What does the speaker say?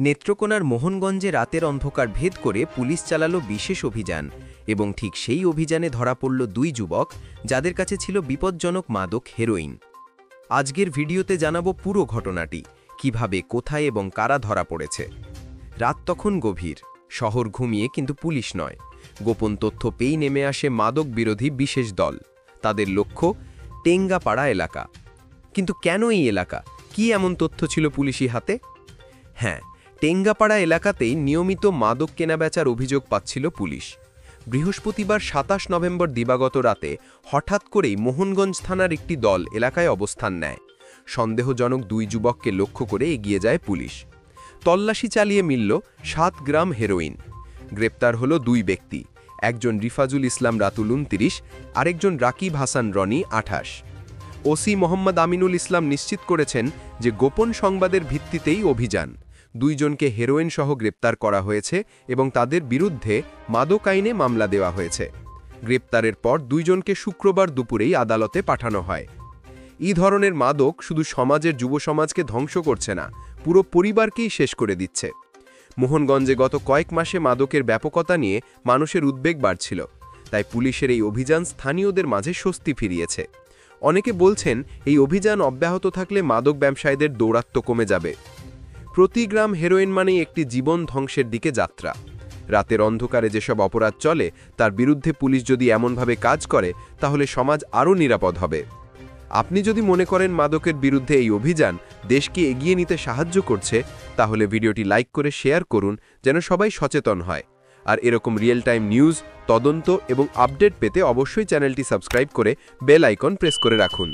নেত্রকোনার মোহনগঞ্জে রাতের অন্ধকার ভেদ করে পুলিশ চালালো বিশেষ অভিযান এবং ঠিক সেই অভিযানে ধরা পড়ল দুই যুবক যাদের কাছে ছিল বিপজ্জনক মাদক হেরোইন। আজকের ভিডিওতে জানাবো পুরো ঘটনাটি, কিভাবে, কোথায় এবং কারা ধরা পড়েছে। রাত তখন গভীর, শহর ঘুমিয়ে, কিন্তু পুলিশ নয়। গোপন তথ্য পেয়েই নেমে আসে মাদক বিরোধী বিশেষ দল। তাদের লক্ষ্য টেঙ্গাপাড়া এলাকা। কিন্তু কেন এই এলাকা? কি এমন তথ্য ছিল পুলিশি হাতে? হ্যাঁ, টেঙ্গাপাড়া এলাকাতেই নিয়মিত মাদক কেনাবেচার অভিযোগ পাচ্ছিল পুলিশ। বৃহস্পতিবার ২৭ নভেম্বর দিবাগত রাতে হঠাৎ করেই মোহনগঞ্জ থানার একটি দল এলাকায় অবস্থান নেয়। সন্দেহজনক দুই যুবককে লক্ষ্য করে এগিয়ে যায় পুলিশ। তল্লাশি চালিয়ে মিলল ৭ গ্রাম হেরোইন। গ্রেপ্তার হল দুই ব্যক্তি, একজন রিফাজুল ইসলাম রাতুল ২৯, আরেকজন রাকিব হাসান রনি ২৮। ওসি মোহাম্মদ আমিনুল ইসলাম নিশ্চিত করেছেন যে গোপন সংবাদের ভিত্তিতেই অভিযান। দুইজনকে হেরোইন সহ গ্রেপ্তার করা হয়েছে এবং তাদের বিরুদ্ধে মাদক আইনে মামলা দেওয়া হয়েছে। গ্রেপ্তারের পর দুইজনকে শুক্রবার দুপুরেই আদালতে পাঠানো হয়। এই ধরনের মাদক শুধু সমাজের যুব সমাজকে ধ্বংস করছে না, পুরো পরিবারকেই শেষ করে দিচ্ছে। মোহনগঞ্জে গত কয়েক মাসে মাদকের ব্যাপকতা নিয়ে মানুষের উদ্বেগ বাড়ছিল, তাই পুলিশের এই অভিযান স্থানীয়দের মাঝে স্বস্তি ফিরিয়েছে। অনেকে বলছেন এই অভিযান অব্যাহত থাকলে মাদক ব্যবসায়ীদের দৌরাত্ম্য কমে যাবে। প্রতি গ্রাম হেরোইন মানেই একটি জীবন ধ্বংসের দিকে যাত্রা। রাতের অন্ধকারে যেসব অপরাধ চলে তার বিরুদ্ধে পুলিশ যদি এমনভাবে কাজ করে তাহলে সমাজ আরও নিরাপদ হবে। আপনি যদি মনে করেন মাদকের বিরুদ্ধে এই অভিযান দেশকে এগিয়ে নিতে সাহায্য করছে, তাহলে ভিডিওটি লাইক করে শেয়ার করুন যেন সবাই সচেতন হয়। আর এরকম রিয়েল টাইম নিউজ, তদন্ত এবং আপডেট পেতে অবশ্যই চ্যানেলটি সাবস্ক্রাইব করে বেল আইকন প্রেস করে রাখুন।